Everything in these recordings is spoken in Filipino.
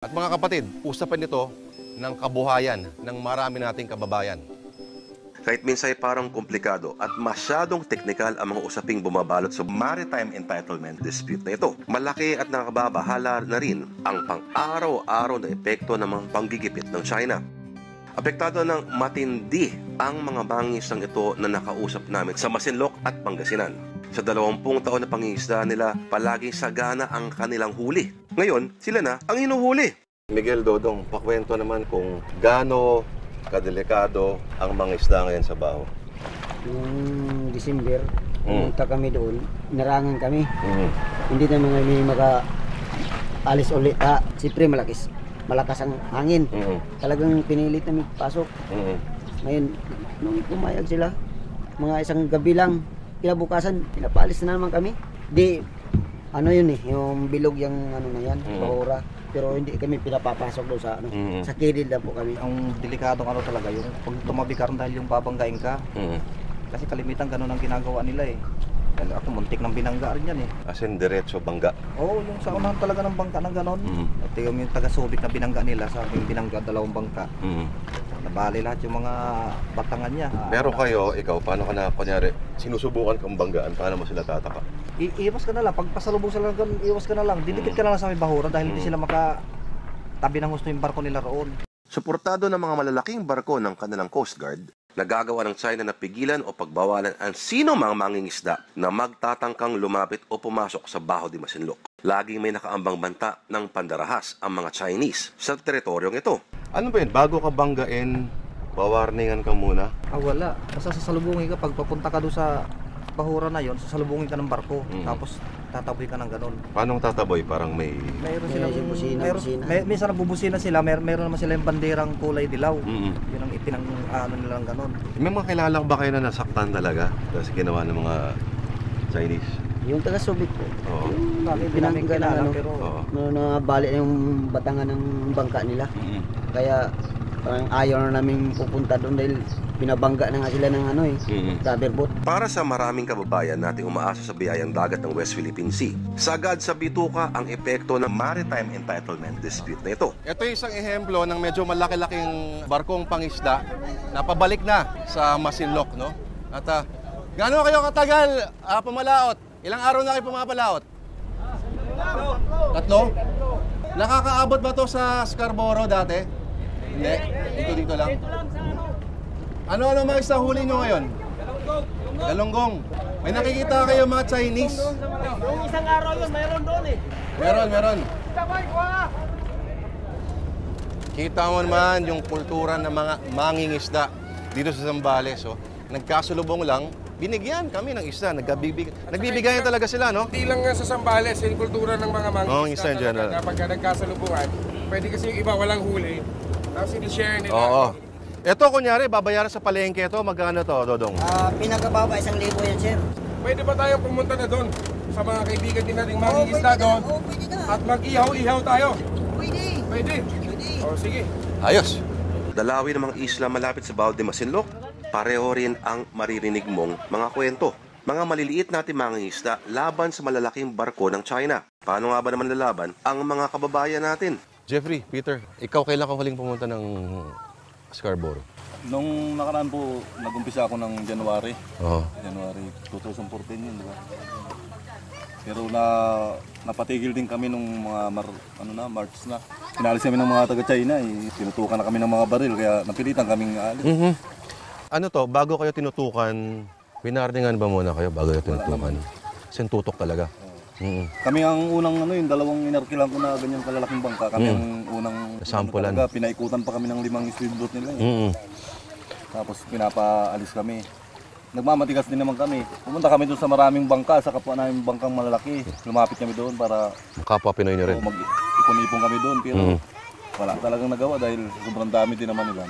At mga kapatid, usapan ito ng kabuhayan ng marami nating kababayan. Kahit minsan ay parang komplikado at masyadong teknikal ang mga usaping bumabalot sa maritime entitlement dispute na ito. Malaki at nakababahala na rin ang pang-araw-araw na epekto ng mga panggigipit ng China. Apektado ng matindi ang mga mangingisdang ito na nakausap namin sa Masinloc at Pangasinan. Sa 20 taon na pangingisda nila, palaging sagana ang kanilang huli. Ngayon, sila na ang hinuhuli. Miguel Dodong, pakwento naman kung gaano kadelikado ang mga isda ngayon sa Baho. Noong December, pumunta kami doon, inarangan kami. Hindi naman kami maka-alis ulit. Siyempre malakas ang hangin. Talagang pinilit namin pasok. Ngayon, nung pumayag sila, mga isang gabi lang, kinabukasan, pinapaalis na naman kami. Di, ano yun yung bilog yung ano na yan, bahura. Pero hindi kami pinapapasok doon sa ano, sa kilid lang po kami. Ang delikadong ano talaga, yung pag tumabi ka rin dahil yung babanggain ka. Kasi kalimitan ganun ang ginagawa nila eh. Dahil ako muntik ng binangga rin yan eh. As in, diretso bangga. Oo, yung sa unahan talaga ng bangka ng ganon. At yung taga-Subic na binangga nila, sa aking binangga, 2 bangka. Nabali lahat yung mga batangan niya. Pero kayo, ikaw, paano ka na, kunyari, sinusubukan kang banggaan, paano mo sila tataka? Iwas ka na lang, pag pasalubong sila ganun, iwas ka na lang. Didikit ka na lang sa may bahura dahil hindi sila makatabi ng gusto yung barko nila roon. Suportado ng mga malalaking barko ng kanilang Coast Guard, nagagawa ng China na pigilan o pagbawalan ang sino mang mangingisda na magtatangkang lumapit o pumasok sa Baho de Masinloc. Laging may nakaambang banta ng pandarahas ang mga Chinese sa teritoryong ito. Ano ba yun? Bago ka banggain, bawarningan ka muna? Wala. Basta sasalubungin ka, pag papunta ka doon sa bahura na yon, sasalubungin ka ng barko. Tapos tataboy ka ng ganon. Paano tataboy? Parang may... Mayroon May silang busina. minsan nabubusina sila, meron naman sila yung banderang kulay dilaw. Yun ang ipinang ano nila ng ganon. May mga kilala ba kayo na nasaktan talaga kasi ginawa ng mga Chinese? Yung taga-Subic po. Oo. Bakit hindi namin kilala, pero Nabali na yung batangan ng bangka nila. Kaya parang ayaw na namin pupunta doon dahil pinabangga na nga sila ng ano rubber boat. Para sa maraming kababayan nating umaasa sa biyayang dagat ng West Philippine Sea, sagad sa bituka ang epekto ng maritime entitlement dispute na ito. Ito yung isang ehemplo ng medyo malaki-laking barkong pangisda na pabalik na sa Masinloc, no? At gaano kayo katagal pumalaot? Ilang araw na kayo pumapalaot? 3? Nakakaabot ba to sa Scarborough dati? Hindi. Dito lang. Ano mga isang huli nyo ngayon? Galunggong. May nakikita kayo mga Chinese? Yung isang araw yun, mayroon doon eh. Meron. Kita mo naman yung kultura ng mga mangingisda dito sa Zambales. Oh. Nagkasulubong lang, binigyan kami ng isda. Nagbibigayan talaga sila, no? Hindi lang nga sa Sambales, yung kultura ng mga Oo, isa in general. Kapag nagkasalubungan, pwede kasi yung iba walang huli. Tapos sinishare nila. Oo. Ito, kunyari, babayaran sa palengke ito, magkano to, Dodong? Pinakababa 1,000 yan, sir. Pwede ba tayong pumunta na doon sa mga kaibigan din nating mangingisda doon? Pwede na. At mag-ihaw-ihaw tayo? Pwede. Pwede. O sige. Ayos. Dalawi ng mga isla malapit sa Baho de Masinloc, pareho rin ang maririnig mong mga kwento. Mga maliliit natin mangingisda laban sa malalaking barko ng China. Paano nga ba naman lalaban ang mga kababayan natin? Jeffrey, Peter, ikaw kailan ka huling pumunta ng Scarborough? Nung nakaraan po, nag-umpisa ako ng January. Oo. January 2014 yun, di ba? Pero napatigil din kami nung mga March na. Pinalis kami ng mga taga-China, tinutukan na kami ng mga baril, kaya napilitan kaming aalis. Ano to, bago kayo tinutukan, winarningan ba muna kayo bago kayo tinutukan? Kasi tutok talaga. Kami ang unang yung 2 inarkilan ko na ganyan kalalaking bangka. Kami ang unang Sampulan. Pinaikutan pa kami ng 5 speedboat nila. Tapos pinapaalis kami. Nagmamatigas din naman kami. Pumunta kami doon sa maraming bangka, sa kapwa namin bangkang malalaki. Lumapit kami doon para Kapwa Pinoy nyo rin. mag-ipon-ipon kami doon. Pero wala talagang nagawa dahil sobrang dami din naman nila.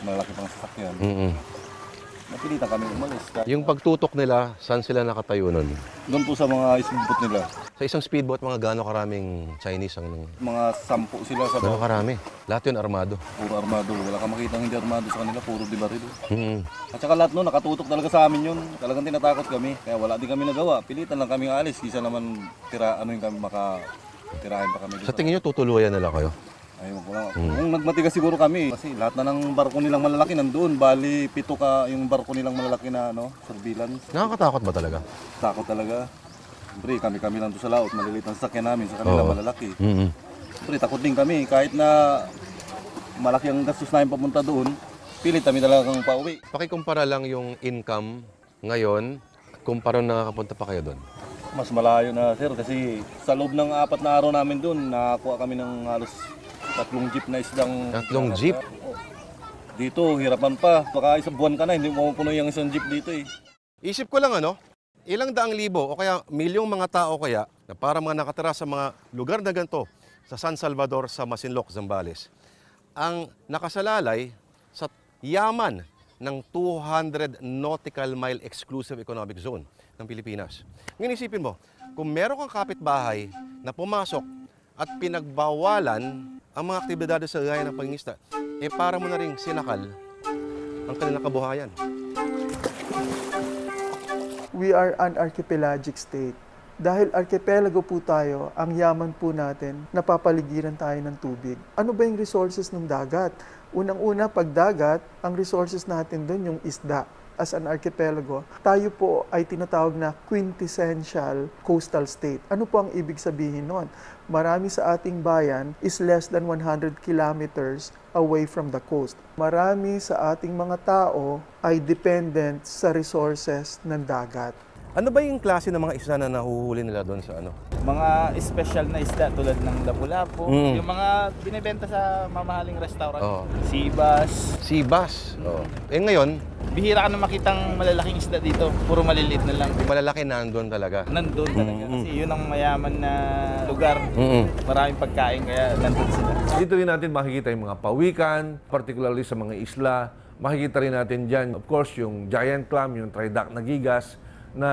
Malalaki pang sasakyan. Napilitan kami umalis. Yung pagtutok nila, saan sila nakatayo nun? Doon po sa mga speedboat nila. Sa isang speedboat, mga gaano karaming Chinese ang... Mga 10 sila sa Gaano karami? Lahat yun armado. puro armado. Wala kang makita hindi armado sa kanila, puro di baril. At saka lahat nun, nakatutok talaga sa amin yun. Talagang tinatakot kami. Kaya wala din kami nagawa. Pilitan lang kami alis. Kisa naman tirahin pa kami doon. Sa tingin nyo, tutuluyan nila kayo? Ay, Kung nagmatigas siguro kami, kasi lahat na ng barko nilang malalaki nandoon. Bali, 7 ka yung barko nilang malalaki na surveillance. Nakakatakot ba talaga? Takot talaga. Siyempre, kami lang doon sa laot, maliliit ang sasakyan namin sa kanila malalaki. Siyempre, takot din kami. Kahit na malaki ang gastos namin papunta doon, pilit kami talagang pauwi. Pakikumpara lang yung income ngayon kumpara na nakapunta pa kayo doon. Mas malayo na sir kasi sa loob ng 4 na araw namin doon, nakakuha kami ng halos 3 jeep na isdang... 3 jeep? Dito, hirapan pa. Baka isang buwan ka na, hindi mo puno yung isang jeep dito eh. Isip ko lang ilang daang libo o kaya milyong mga tao kaya na para mga nakatira sa mga lugar na ganito sa San Salvador, sa Masinloc, Zambales, ang nakasalalay sa yaman ng 200 nautical mile exclusive economic zone ng Pilipinas. Ngayon isipin mo, kung meron kang kapitbahay na pumasok at pinagbawalan ang mga aktibidades sa gaya ng pangingisda, para mo na rin sinakal ang kanilang kabuhayan. We are an archipelagic state. Dahil archipelago po tayo, ang yaman po natin, napapaligiran tayo ng tubig. Ano ba yung resources ng dagat? Unang-una, pag dagat, ang resources natin doon yung isda. As an archipelago, tayo po ay tinatawag na quintessential coastal state. Ano po ang ibig sabihin nun? Marami sa ating bayan is less than 100 kilometers away from the coast. Marami sa ating mga tao ay dependent sa resources ng dagat. Ano ba yung klase ng mga isda na nahuhuli nila doon sa ano? Mga special na isda tulad ng lapu-lapu, yung mga binibenta sa mamahaling restaurant. Sibas. Sibas. Ngayon, Bihira ka na makitang malalaking isda dito. Puro maliliit na lang. yung malalaki nandun talaga. Nandun talaga. Kasi yun ang mayaman na lugar. Maraming pagkain kaya nandun sila. Dito rin natin makikita yung mga pawikan, particularly sa mga isla. Makikita rin natin dyan, of course, yung giant clam, yung tridactyl na gigas na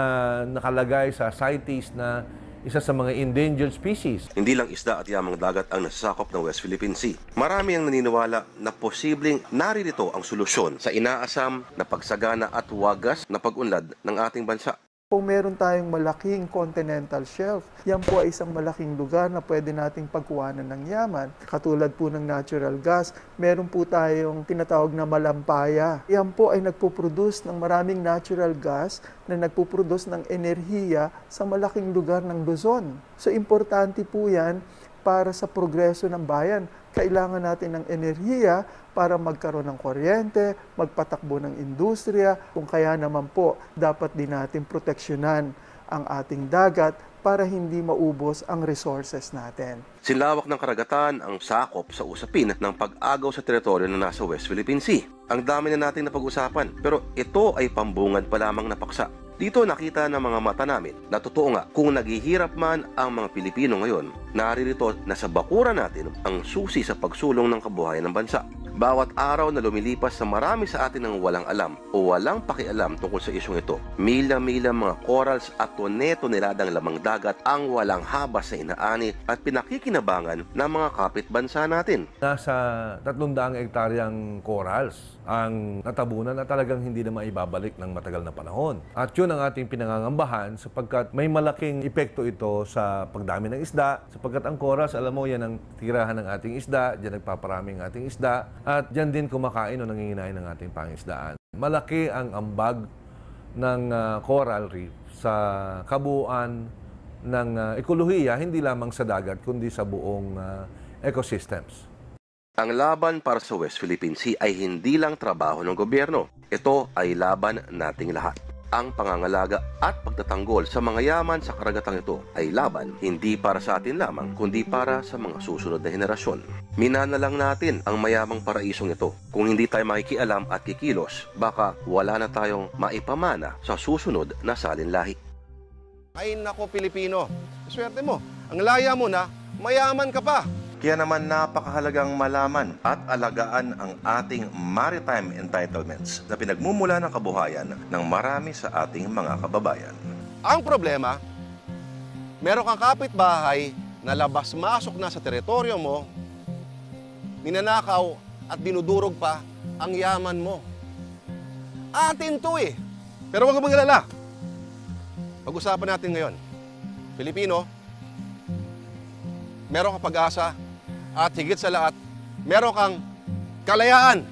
nakalagay sa CITES na isa sa mga endangered species. Hindi lang isda at yamang dagat ang nasasakop ng West Philippine Sea. Marami ang naniniwala na posibleng naririto ang solusyon sa inaasam na pagsagana at wagas na pag-unlad ng ating bansa. Kung meron tayong malaking continental shelf, yan po ay isang malaking lugar na pwede nating pagkuhanan ng yaman. Katulad po ng natural gas, meron po tayong tinatawag na malampaya. Yan po ay nagpuproduce ng maraming natural gas na nagpuproduce ng enerhiya sa malaking lugar ng Luzon. So importante po yan para sa progreso ng bayan. Kailangan natin ng enerhiya para magkaroon ng kuryente, magpatakbo ng industriya. Kung kaya naman po, dapat din natin proteksyonan ang ating dagat para hindi maubos ang resources natin. Sinlawak ng karagatan ang sakop sa usapin ng pag-agaw sa teritoryo na nasa West Philippine Sea. Ang dami na nating napag-usapan, pero ito ay pambungad pa lamang na paksa. Dito nakita ng mga mata namin na totoo nga kung naghihirap man ang mga Pilipino ngayon, naririto na sa bakuran natin ang susi sa pagsulong ng kabuhayan ng bansa. Bawat araw na lumilipas sa marami sa atin ng walang alam o walang pakialam tungkol sa isyong ito, mila-mila mga corals at tone-toneladang lamang dagat ang walang habas sa inaani at pinakikinabangan ng mga kapitbansa natin. Nasa 300 hektaryang corals ang natabunan na talagang hindi na maibabalik ng matagal na panahon. At yun ang ating pinangangambahan sapagkat may malaking epekto ito sa pagdami ng isda, sapagkat ang corals, alam mo, yan ang tirahan ng ating isda, dyan nagpaparami ang ating isda, at dyan din kumakain o nanginginain ng ating pangisdaan. Malaki ang ambag ng coral reef sa kabuuan ng ekolohiya, hindi lamang sa dagat, kundi sa buong ecosystems. Ang laban para sa West Philippine Sea ay hindi lang trabaho ng gobyerno. Ito ay laban nating lahat. Ang pangangalaga at pagtatanggol sa mga yaman sa karagatang ito ay laban hindi para sa atin lamang, kundi para sa mga susunod na henerasyon. Minana lang natin ang mayamang paraisong ito. Kung hindi tayo makikialam at kikilos, baka wala na tayong maipamana sa susunod na salinlahi. Ay nako Pilipino, swerte mo. Ang laya mo na, mayaman ka pa. Kaya naman napakahalagang malaman at alagaan ang ating maritime entitlements na pinagmumula ng kabuhayan ng marami sa ating mga kababayan. Ang problema, meron kang kapitbahay na labas-masok na sa teritoryo mo, ninanakaw at dinudurog pa ang yaman mo. Atin to eh. Pero huwag kang mag-alala. Pag-usapan natin ngayon. Pilipino, meron kang pag-asa at higit sa lahat, meron kang kalayaan.